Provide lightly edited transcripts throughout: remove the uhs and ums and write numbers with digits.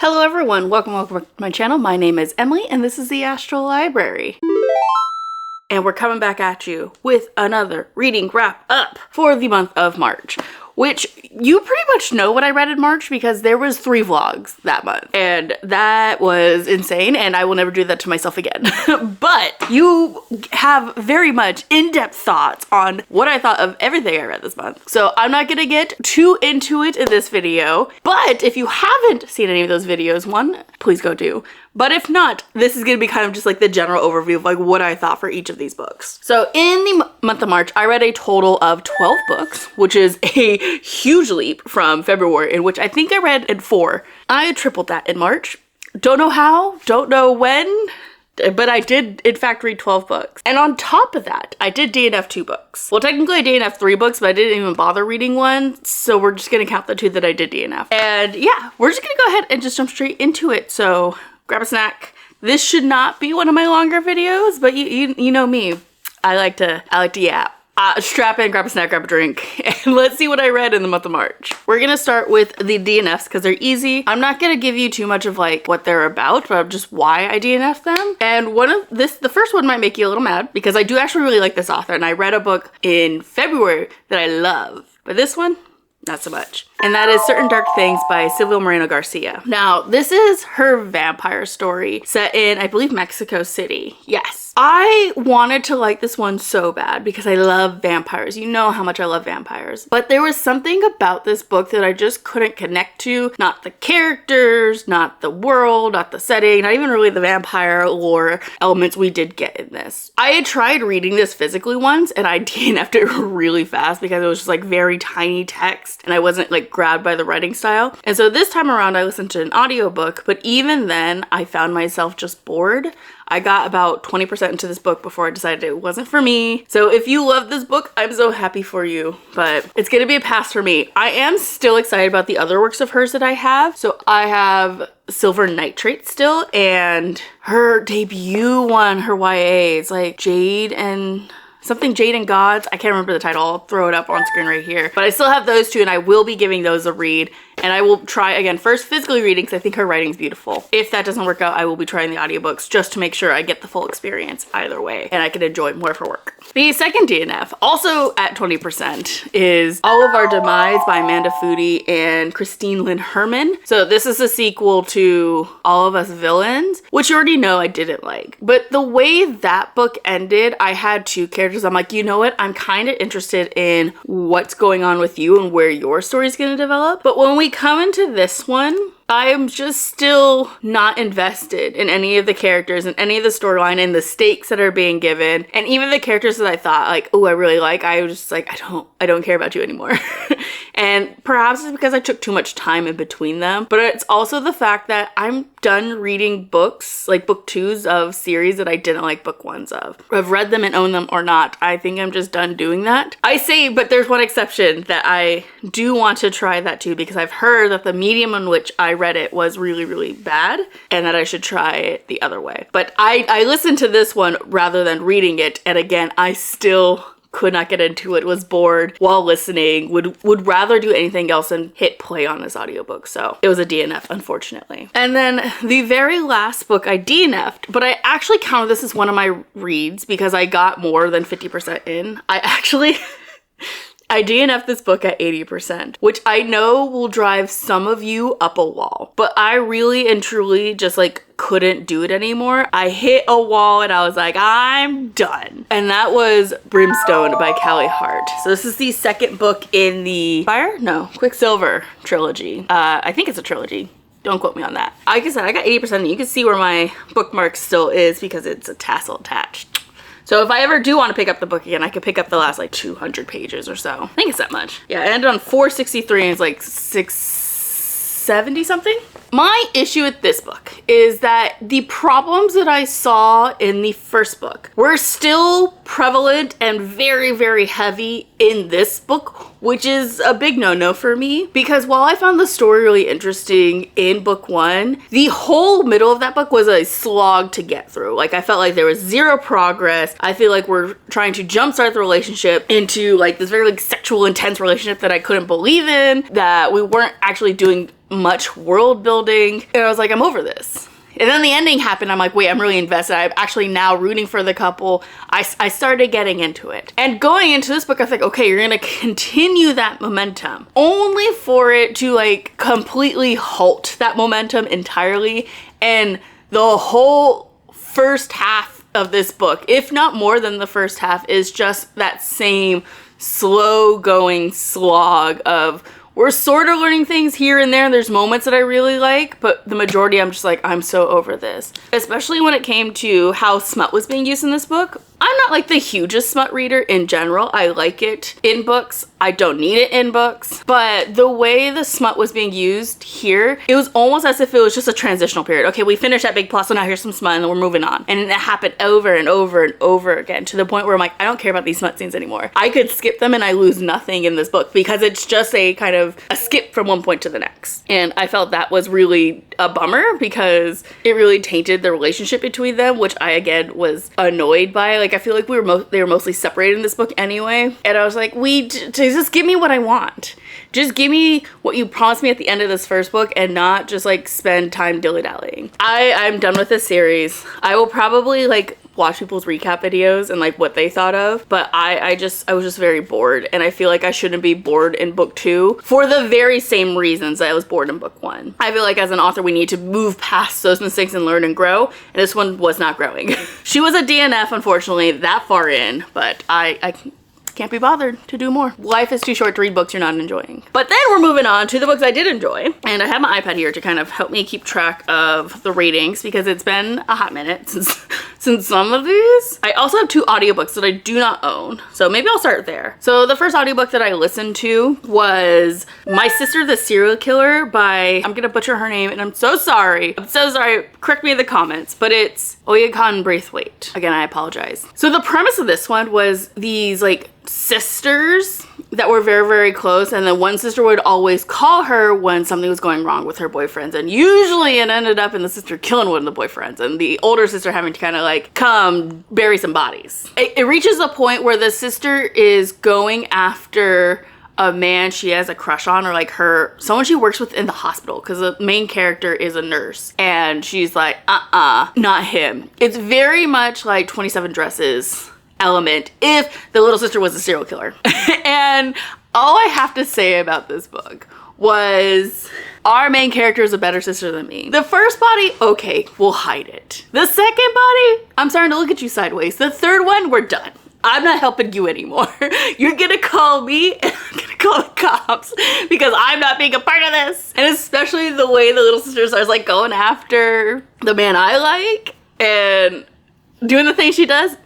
Hello everyone, welcome back to my channel. My name is Emily and this is the Astral Library. And we're coming back at you with another reading wrap up for the month of March, which you pretty much know what I read in March because there was 3 vlogs that month and that was insane and I will never do that to myself again. But you have very much in-depth thoughts on what I thought of everything I read this month. So I'm not gonna get too into it in this video, but if you haven't seen any of those videos, one, please go do. But if not, this is gonna be kind of just like the general overview of like what I thought for each of these books. So in the month of March, I read a total of 12 books, which is a huge leap from February, in which I think I read in 4. I tripled that in March. Don't know how, don't know when, but I did in fact read 12 books. And on top of that, I did DNF 2 books. Well, technically I DNF 3 books, but I didn't even bother reading one. So we're just gonna count the 2 that I did DNF. And yeah, we're just gonna go ahead and just jump straight into it. So grab a snack. This should not be one of my longer videos, but you know me. I like to yap. Strap in, grab a snack, grab a drink, and let's see what I read in the month of March. We're gonna start with the DNFs because they're easy. I'm not gonna give you too much of like what they're about, but just why I DNF them. And the first one might make you a little mad because I do actually really like this author and I read a book in February that I love, but this one, not so much. And that is Certain Dark Things by Silvia Moreno Garcia. Now, this is her vampire story set in, I believe, Mexico City. Yes. I wanted to like this one so bad because I love vampires. You know how much I love vampires. But there was something about this book that I just couldn't connect to. Not the characters, not the world, not the setting, not even really the vampire lore elements we did get in this. I had tried reading this physically once and I DNF'd it really fast because it was just like very tiny text and I wasn't like grabbed by the writing style. And so this time around I listened to an audiobook, but even then I found myself just bored. I got about 20% into this book before I decided it wasn't for me. So if you love this book, I'm so happy for you, but it's gonna be a pass for me. I am still excited about the other works of hers that I have. So I have Silver Nitrate still, and her debut one, her YA, it's like Jade and Gods. I can't remember the title. I'll throw it up on screen right here. But I still have those 2 and I will be giving those a read. And I will try, again, first physically reading because I think her writing's beautiful. If that doesn't work out, I will be trying the audiobooks just to make sure I get the full experience either way and I can enjoy more of her work. The second DNF, also at 20%, is All of Our Demise by Amanda Foody and Christine Lynn Herman. So this is a sequel to All of Us Villains, which you already know I didn't like. But the way that book ended, I had 2 characters. I'm like, you know what? I'm kind of interested in what's going on with you and where your story's going to develop. But when we come into this one, I am just still not invested in any of the characters and any of the storyline and the stakes that are being given. And even the characters that I thought like, oh, I really like, I was just like, I don't care about you anymore. And perhaps it's because I took too much time in between them. But it's also the fact that I'm done reading books, like book 2s of series that I didn't like book 1s of. I've read them and owned them or not. I think I'm just done doing that. I say, but there's one exception that I do want to try that too because I've heard that the medium in which I read it was really, really bad and that I should try it the other way. But I listened to this one rather than reading it. And again, I still could not get into it, was bored while listening, would rather do anything else than hit play on this audiobook. So it was a DNF, unfortunately. And then the very last book I DNF'd, but I actually counted this as one of my reads because I got more than 50% in. I DNF'd this book at 80%, which I know will drive some of you up a wall, but I really and truly just like couldn't do it anymore. I hit a wall and I was like, I'm done. And that was Brimstone by Callie Hart. So this is the second book in the Quicksilver trilogy. I think it's a trilogy. Don't quote me on that. Like I said, I got 80% and you can see where my bookmark still is because it's a tassel attached. So if I ever do want to pick up the book again, I could pick up the last like 200 pages or so. I think it's that much. Yeah, I ended on 463 and it's like 670 something. My issue with this book is that the problems that I saw in the first book were still prevalent and very, very heavy in this book, which is a big no-no for me. Because while I found the story really interesting in book 1, the whole middle of that book was a slog to get through. Like I felt like there was 0 progress. I feel like we're trying to jumpstart the relationship into like this very like sexual intense relationship that I couldn't believe in, that we weren't actually doing much world building building. And I was like, I'm over this. And then the ending happened. I'm like, wait, I'm really invested. I'm actually now rooting for the couple. I started getting into it. And going into this book, I was like, okay, you're going to continue that momentum. Only for it to like completely halt that momentum entirely. And the whole first half of this book, if not more than the first half, is just that same slow going slog of we're sort of learning things here and there. There's moments that I really like, but the majority I'm just like, I'm so over this. Especially when it came to how smut was being used in this book. I'm not like the hugest smut reader in general. I like it in books. I don't need it in books. But the way the smut was being used here, it was almost as if it was just a transitional period. Okay, we finished that big plot, so now here's some smut and then we're moving on. And it happened over and over and over again to the point where I'm like, I don't care about these smut scenes anymore. I could skip them and I lose nothing in this book because it's just a kind of a skip from one point to the next. And I felt that was really a bummer because it really tainted the relationship between them, which I again was annoyed by. Like I feel like they were mostly separated in this book anyway. And I was like, just give me what I want. Just give me what you promised me at the end of this first book and not just like spend time dilly-dallying. I'm done with this series. I will probably like watch people's recap videos and like what they thought of, but I was just very bored, and I feel like I shouldn't be bored in book 2 for the very same reasons that I was bored in book 1. I feel like as an author we need to move past those mistakes and learn and grow, and this one was not growing. She was a DNF, unfortunately, that far in, but I can't be bothered to do more. Life is too short to read books you're not enjoying. But then we're moving on to the books I did enjoy. And I have my iPad here to kind of help me keep track of the ratings because it's been a hot minute since some of these. I also have 2 audiobooks that I do not own. So maybe I'll start there. So the first audiobook that I listened to was My Sister the Serial Killer by, I'm gonna butcher her name and I'm so sorry. Correct me in the comments, but it's Oyakon Braithwaite. Again, I apologize. So the premise of this one was these like sisters that were very, very close, and then one sister would always call her when something was going wrong with her boyfriends, and usually it ended up in the sister killing one of the boyfriends and the older sister having to kind of like come bury some bodies. It reaches a point where the sister is going after a man she has a crush on, or like someone she works with in the hospital, because the main character is a nurse and she's like, not him. It's very much like 27 Dresses element if the little sister was a serial killer. And all I have to say about this book was our main character is a better sister than me. The first body, okay, we'll hide it. The second body, I'm starting to look at you sideways. The third one, we're done. I'm not helping you anymore. You're gonna call me and I'm gonna call the cops because I'm not being a part of this. And especially the way the little sister starts like going after the man I like and doing the thing she does.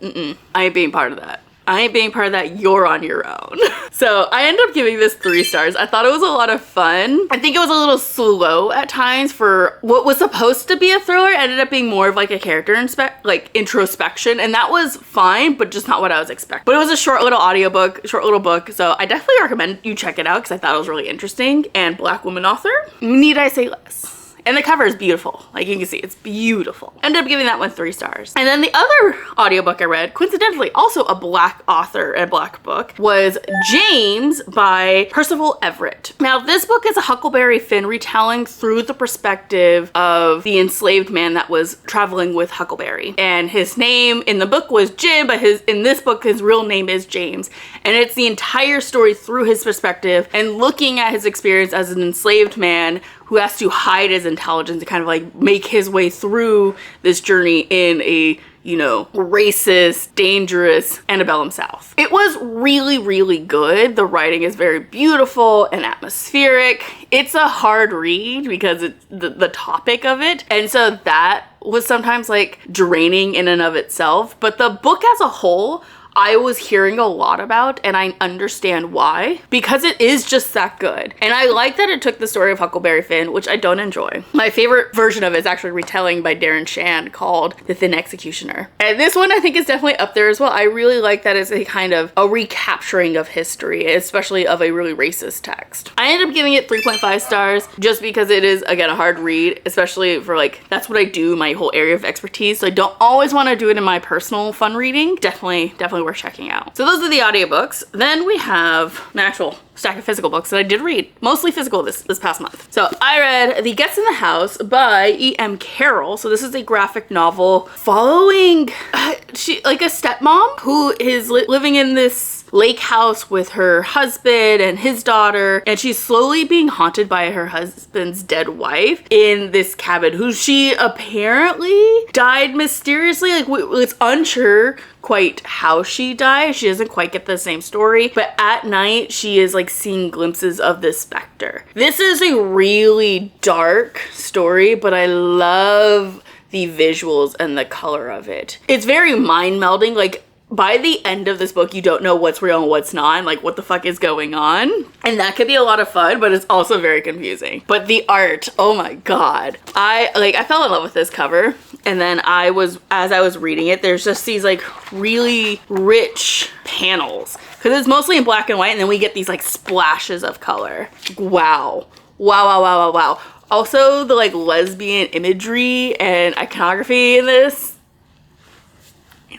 I ain't being part of that. I ain't being part of that. You're on your own. So I ended up giving this 3 stars. I thought it was a lot of fun. I think it was a little slow at times for what was supposed to be a thriller. It ended up being more of like a character introspection, and that was fine, but just not what I was expecting. But it was a short little audiobook, short little book, so I definitely recommend you check it out because I thought it was really interesting. And Black woman author, need I say less? And the cover is beautiful. Like you can see, it's beautiful. Ended up giving that one 3 stars. And then the other audiobook I read, coincidentally, also a Black author and Black book, was James by Percival Everett. Now this book is a Huckleberry Finn retelling through the perspective of the enslaved man that was traveling with Huckleberry. And his name in the book was Jim, but in this book, his real name is James. And it's the entire story through his perspective and looking at his experience as an enslaved man who has to hide his intelligence and kind of like make his way through this journey in a, racist, dangerous antebellum South. It was really, really good. The writing is very beautiful and atmospheric. It's a hard read because it's the topic of it. And so that was sometimes like draining in and of itself. But the book as a whole, I was hearing a lot about, and I understand why, because it is just that good. And I like that it took the story of Huckleberry Finn, which I don't enjoy. My favorite version of it is actually retelling by Darren Shan called The Thin Executioner. And this one I think is definitely up there as well. I really like that it's a kind of a recapturing of history, especially of a really racist text. I ended up giving it 3.5 stars just because it is, again, a hard read, especially for like, that's what I do, my whole area of expertise. So I don't always want to do it in my personal fun reading. Definitely worth checking out. So those are the audiobooks. Then we have an actual stack of physical books that I did read, mostly physical this past month. So I read The Guest in the House by E.M. Carroll. So this is a graphic novel following like a stepmom who is living in this lake house with her husband and his daughter, and she's slowly being haunted by her husband's dead wife in this cabin, who she apparently died mysteriously. Like, it's unsure quite how she died. She doesn't quite get the same story, but at night she is like seeing glimpses of this specter. This is a really dark story, but I love the visuals and the color of it. It's very mind-melding. Like, by the end of this book, you don't know what's real and what's not, and like what the fuck is going on. And that could be a lot of fun, but it's also very confusing. But the art, oh my God. I fell in love with this cover. And then as I was reading it, there's just these like really rich panels, because it's mostly in black and white, and then we get these like splashes of color. Wow. Wow, wow, wow, wow, wow. Also, the like lesbian imagery and iconography in this,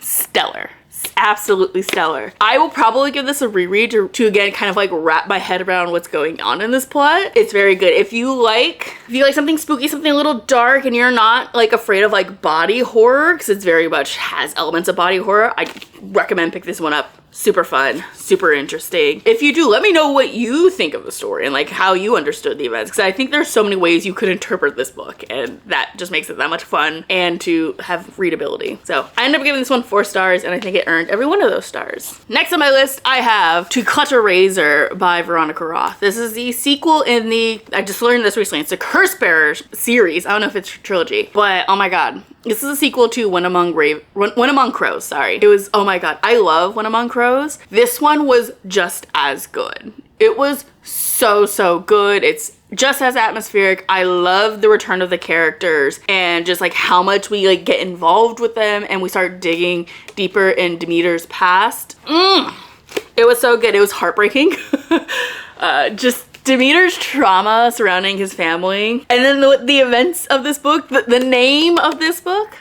stellar. Absolutely stellar. I will probably give this a reread to again kind of like wrap my head around what's going on in this plot. It's very good. If you like something spooky, something a little dark, and you're not like afraid of like body horror, because it's very much has elements of body horror, I recommend pick this one up. Super fun, super interesting. If you do, let me know what you think of the story and like how you understood the events, because I think there's so many ways you could interpret this book, and that just makes it that much fun and to have readability. So I ended up giving this one 4 stars, and I think it earned every one of those stars. Next on my list, I have To Clutch a Razor by Veronica Roth. This is the sequel in I just learned this recently, it's a Curse Bearer series. I don't know if it's a trilogy, but oh my God. This is a sequel to When Among Crows, sorry. It was, oh my God, I love When Among Crows. This one was just as good. It was so good. It's just as atmospheric. I love the return of the characters and just like how much we like get involved with them, and we start digging deeper in Demeter's past. It was so good. It was heartbreaking. Just Demeter's trauma surrounding his family, and then the events of this book, the name of this book.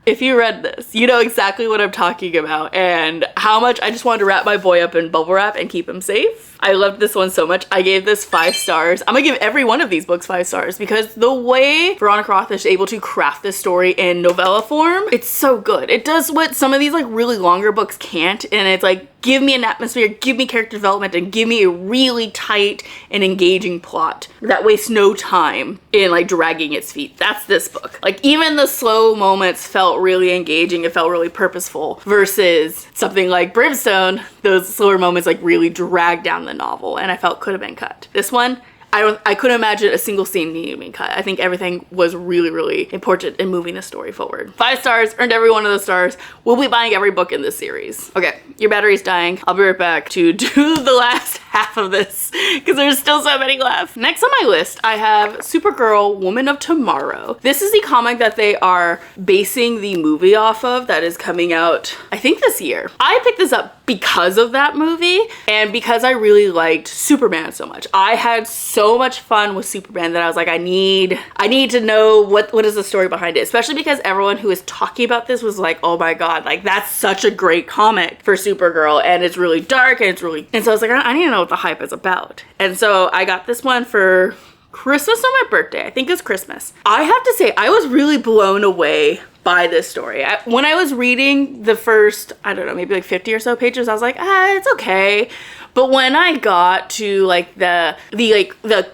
If you read this, you know exactly what I'm talking about, and how much I just wanted to wrap my boy up in bubble wrap and keep him safe. I loved this one so much. I gave this 5 stars. I'm gonna give every one of these books 5 stars, because the way Veronica Roth is able to craft this story in novella form, it's so good. It does what some of these like really longer books can't, and it's like, give me an atmosphere, give me character development, and give me a really tight and engaging plot that wastes no time in like dragging its feet. That's this book. Like, even the slow moments felt really engaging. It felt really purposeful, versus something like Brimstone, those slower moments like really drag down the novel, and I felt could have been cut. This one, I couldn't imagine a single scene needing to be cut. I think everything was really important in moving the story forward. 5 stars, earned every one of those stars. We'll be buying every book in this series. Okay, your battery's dying. I'll be right back to do the last half of this, because there's still so many left. Next on my list, I have Supergirl, Woman of Tomorrow. This is the comic that they are basing the movie off of that is coming out, I think, this year. I picked this up because of that movie, and because I really liked Superman so much. I had so much fun with Superman that I was like, I need to know what is the story behind it, especially because everyone who was talking about this was like, oh my God, like that's such a great comic for Supergirl, and it's really dark, and so I was like, I need to know what the hype is about. And so I got this one for Christmas or my birthday. I think it's Christmas. I have to say, I was really blown away by this story. When I was reading the first, I don't know, maybe like 50 or so pages, I was like, it's okay. But when I got to like the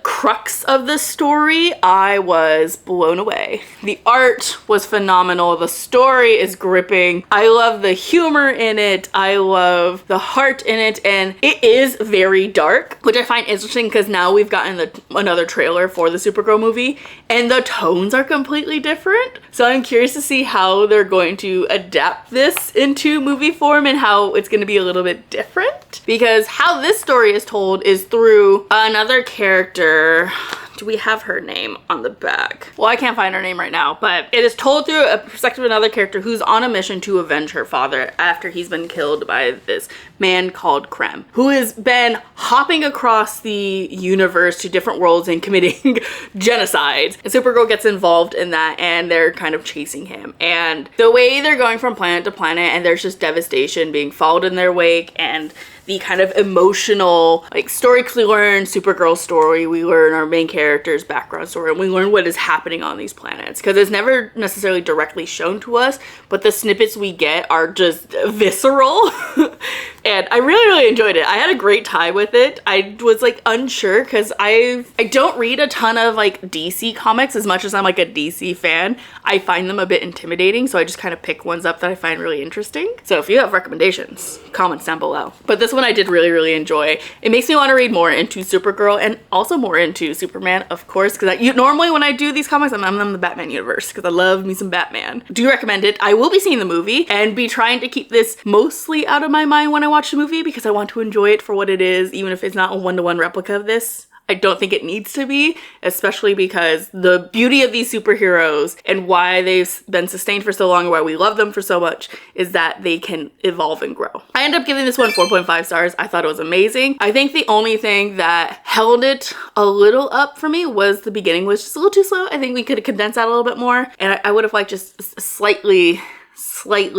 crux of the story, I was blown away. The art was phenomenal. The story is gripping. I love the humor in it. I love the heart in it. And it is very dark, which I find interesting because now we've gotten another trailer for the Supergirl movie, and the tones are completely different. So I'm curious to see how they're going to adapt this into movie form and how it's going to be a little bit different, because how this story is told is through another character. Do we have her name on the back? Well, I can't find her name right now, but it is told through a perspective of another character who's on a mission to avenge her father after he's been killed by this man called Krem, who has been hopping across the universe to different worlds and committing genocides. And Supergirl gets involved in that, and they're kind of chasing him. And the way they're going from planet to planet, and there's just devastation being followed in their wake, and the kind of emotional, like, story we learn Supergirl's story, we learn our main character's background story, and we learn what is happening on these planets. Because it's never necessarily directly shown to us, but the snippets we get are just visceral. And I really, really enjoyed it. I had a great time with it. I was like unsure because I don't read a ton of like DC comics as much as I'm like a DC fan. I find them a bit intimidating, so I just kind of pick ones up that I find really interesting. So if you have recommendations, comment down below. But this one I did really, really enjoy. It makes me want to read more into Supergirl and also more into Superman, of course, because normally when I do these comics, I'm in the Batman universe because I love me some Batman. Do recommend it. I will be seeing the movie and be trying to keep this mostly out of my mind when I watch the movie because I want to enjoy it for what it is, even if it's not a one-to-one replica of this. I don't think it needs to be, especially because the beauty of these superheroes and why they've been sustained for so long and why we love them for so much is that they can evolve and grow. I ended up giving this one 4.5 stars. I thought it was amazing. I think the only thing that held it a little up for me was the beginning was just a little too slow. I think we could have condensed that a little bit more, and I would have liked just a slightly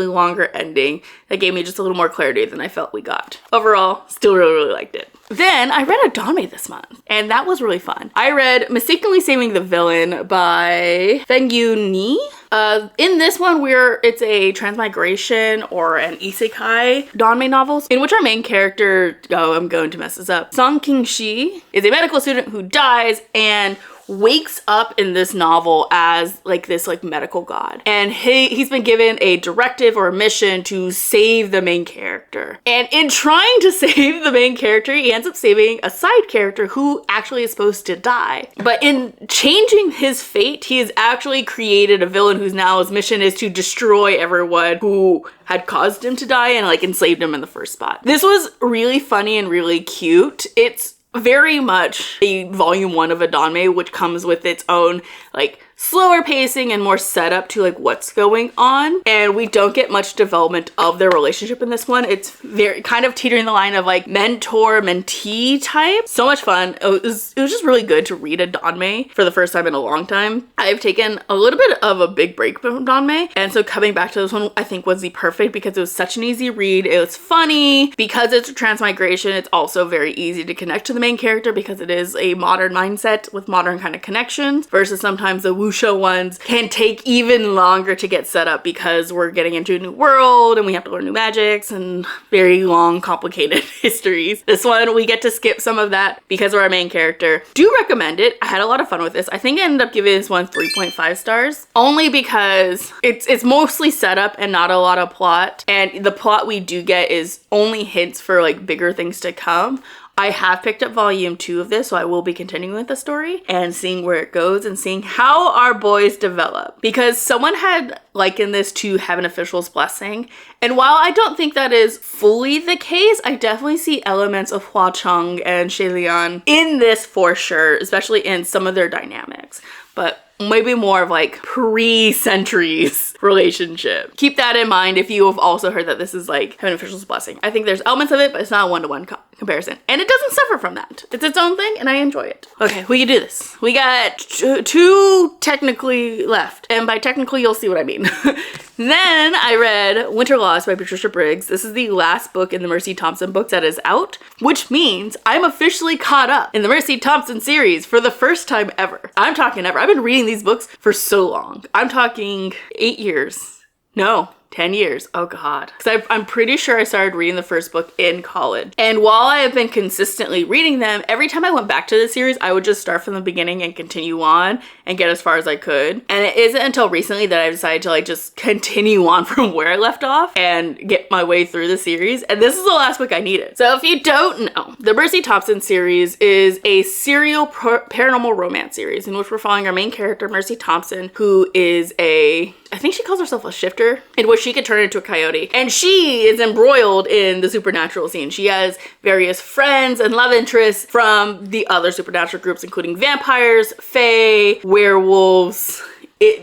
longer ending that gave me just a little more clarity than I felt we got. Overall, still really, really liked it. Then I read a Donmei this month, and that was really fun. I read Mistakenly Saving the Villain by Feng Yu Ni. In this one, it's a transmigration or an isekai Donmei novels in which our main character, I'm going to mess this up, Song King-shi, is a medical student who dies and wakes up in this novel as like this like medical god, and he's been given a directive or a mission to save the main character, and in trying to save the main character he ends up saving a side character who actually is supposed to die. But in changing his fate, he has actually created a villain whose now his mission is to destroy everyone who had caused him to die and like enslaved him in the first spot. This was really funny and really cute. It's very much a volume 1 of a Donmei, which comes with its own like slower pacing and more setup to like what's going on, and we don't get much development of their relationship in this one. It's very kind of teetering the line of like mentor-mentee type. So much fun. It was just really good to read a Donmei for the first time in a long time. I've taken a little bit of a big break from Donmei, and so coming back to this one I think was the perfect because it was such an easy read. It was funny because it's a transmigration. It's also very easy to connect to the main character because it is a modern mindset with modern kind of connections, versus sometimes the wuxia ones can take even longer to get set up because we're getting into a new world and we have to learn new magics and very long, complicated histories. This one, we get to skip some of that because of our main character. Do recommend it. I had a lot of fun with this. I think I ended up giving this one 3.5 stars, only because it's mostly setup and not a lot of plot. And the plot we do get is only hints for like bigger things to come. I have picked up volume 2 of this, so I will be continuing with the story and seeing where it goes and seeing how our boys develop. Because someone had likened this to Heaven Official's Blessing, and while I don't think that is fully the case, I definitely see elements of Hua Cheng and Shay Lian in this for sure, especially in some of their dynamics. But maybe more of like pre-centuries relationship. Keep that in mind if you have also heard that this is like Heaven Official's Blessing. I think there's elements of it, but it's not a one-to-one comparison. And it doesn't suffer from that. It's its own thing, and I enjoy it. Okay, we can do this. We got two technically left. And by technically, you'll see what I mean. Then I read Winter Lost by Patricia Briggs. This is the last book in the Mercy Thompson books that is out, which means I'm officially caught up in the Mercy Thompson series for the first time ever. I'm talking ever. I've been reading these books for so long. I'm talking 8 years. No, 10 years. Oh God. Because I'm pretty sure I started reading the first book in college. And while I have been consistently reading them, every time I went back to the series, I would just start from the beginning and continue on and get as far as I could. And it isn't until recently that I decided to like just continue on from where I left off and get my way through the series. And this is the last book I needed. So if you don't know, the Mercy Thompson series is a serial paranormal romance series in which we're following our main character, Mercy Thompson, who is I think she calls herself a shifter, in which wish she could turn into a coyote. And she is embroiled in the supernatural scene. She has various friends and love interests from the other supernatural groups, including vampires, fae, werewolves,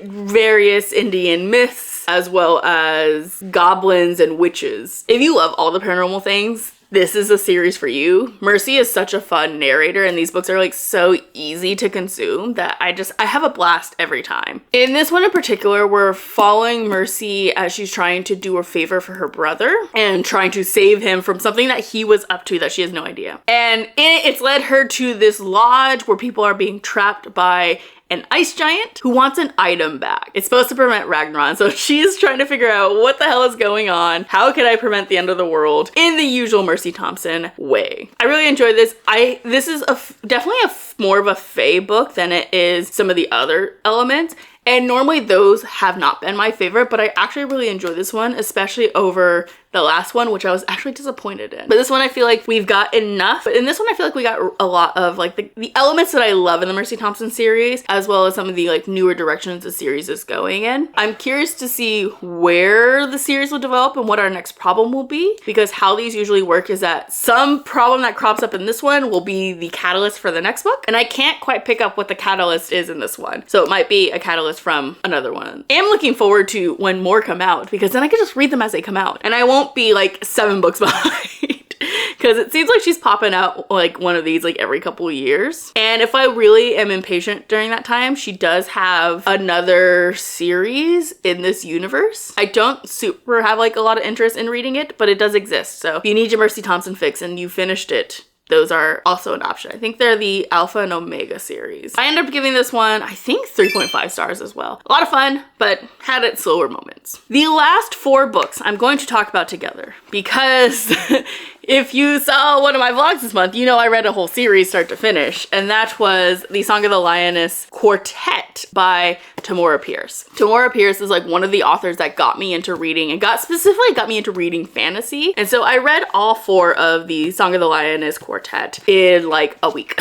various Indian myths, as well as goblins and witches. If you love all the paranormal things, this is a series for you. Mercy is such a fun narrator, and these books are like so easy to consume that I have a blast every time. In this one in particular, we're following Mercy as she's trying to do a favor for her brother and trying to save him from something that he was up to that she has no idea. And it's led her to this lodge where people are being trapped by an ice giant who wants an item back. It's supposed to prevent Ragnarok, so she's trying to figure out what the hell is going on. How can I prevent the end of the world in the usual Mercy Thompson way? I really enjoyed this. This is definitely more of a fae book than it is some of the other elements. And normally those have not been my favorite, but I actually really enjoy this one, especially over the last one, which I was actually disappointed in. But this one I feel like we've got enough. But in this one I feel like we got a lot of like the elements that I love in the Mercy Thompson series, as well as some of the like newer directions the series is going in. I'm curious to see where the series will develop and what our next problem will be, because how these usually work is that some problem that crops up in this one will be the catalyst for the next book, and I can't quite pick up what the catalyst is in this one. So it might be a catalyst from another one. I'm looking forward to when more come out, because then I can just read them as they come out, and I won't be like 7 books behind. Because it seems like she's popping out like one of these like every couple of years. And if I really am impatient during that time, she does have another series in this universe. I don't super have like a lot of interest in reading it, but it does exist. So if you need your Mercy Thompson fix and you finished it, those are also an option. I think they're the Alpha and Omega series. I ended up giving this one, I think 3.5 stars as well. A lot of fun, but had its slower moments. The last 4 books I'm going to talk about together, because if you saw one of my vlogs this month, you know I read a whole series start to finish, and that was the Song of the Lioness Quartet by Tamora Pierce. Tamora Pierce is like one of the authors that got me into reading and specifically got me into reading fantasy. And so I read all 4 of the Song of the Lioness Quartet in like a week.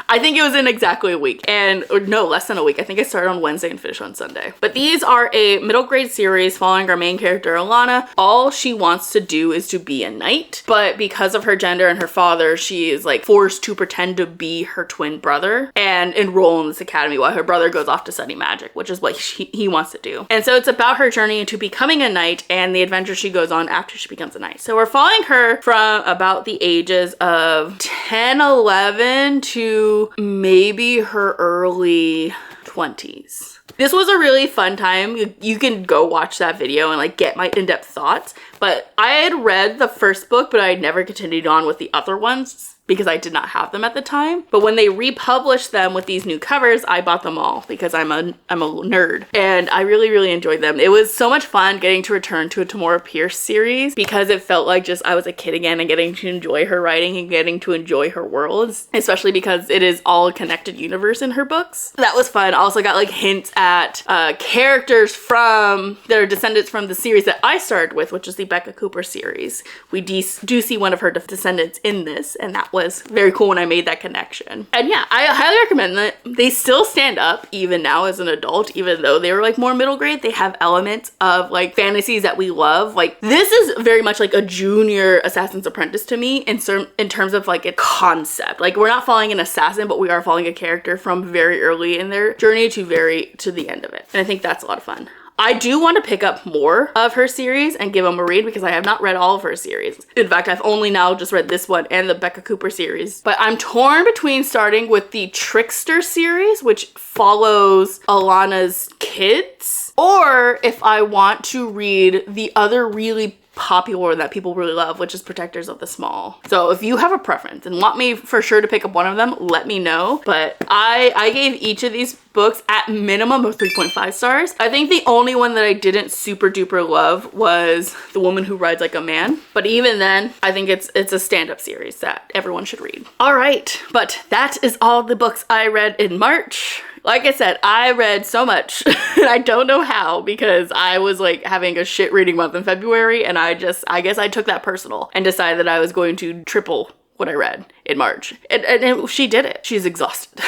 I think it was in exactly a week, or no, less than a week. I think I started on Wednesday and finished on Sunday. But these are a middle grade series following our main character, Alana. All she wants to do is to be a knight, but because of her gender and her father, she is like forced to pretend to be her twin brother and enroll in this academy while her brother goes off to study magic, which is what he wants to do. And so it's about her journey into becoming a knight and the adventure she goes on after she becomes a knight. So we're following her from about the ages of 10, 11 to maybe her early 20s. This was a really fun time. You can go watch that video and like get my in-depth thoughts. But I had read the first book, but I had never continued on with the other ones because I did not have them at the time. But when they republished them with these new covers, I bought them all because I'm a nerd, and I really, really enjoyed them. It was so much fun getting to return to a Tamora Pierce series because it felt like just I was a kid again and getting to enjoy her writing and getting to enjoy her worlds, especially because it is all a connected universe in her books. That was fun. I also got like hints at characters from that are descendants from the series that I started with, which is the Becca Cooper series. We do see one of her descendants in this, and that was very cool when I made that connection. And yeah, I highly recommend that. They still stand up even now as an adult, even though they were like more middle grade. They have elements of like fantasies that we love. Like this is very much like a junior Assassin's Apprentice to me in terms of like a concept. Like we're not following an assassin, but we are following a character from very early in their journey to the end of it. And I think that's a lot of fun. I do want to pick up more of her series and give them a read because I have not read all of her series. In fact, I've only now just read this one and the Becca Cooper series. But I'm torn between starting with the Trickster series, which follows Alana's kids, or if I want to read the other really popular that people really love, which is Protectors of the Small. So if you have a preference and want me for sure to pick up one of them, let me know. But I gave each of these books at minimum of 3.5 stars. I think the only one that I didn't super duper love was The Woman Who Rides Like a Man. But even then, I think it's a stand-up series that everyone should read. All right, but that is all the books I read in March. Like I said, I read so much and I don't know how, because I was like having a shit reading month in February, and I guess I took that personal and decided that I was going to triple what I read in March. And she did it. She's exhausted.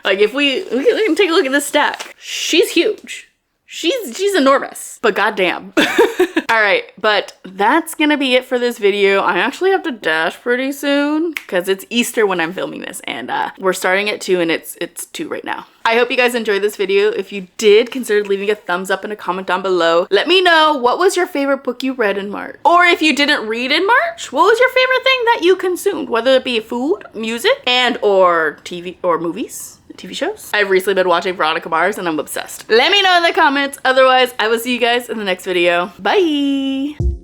Like if we can take a look at this stack. She's huge. She's enormous, but goddamn. All right, but that's gonna be it for this video. I actually have to dash pretty soon because it's Easter when I'm filming this, and we're starting at 2 and it's 2 right now. I hope you guys enjoyed this video. If you did, consider leaving a thumbs up and a comment down below. Let me know what was your favorite book you read in March. Or if you didn't read in March, what was your favorite thing that you consumed? Whether it be food, music, and or TV or movies. TV shows. I've recently been watching Veronica Mars and I'm obsessed. Let me know in the comments. Otherwise, I will see you guys in the next video. Bye!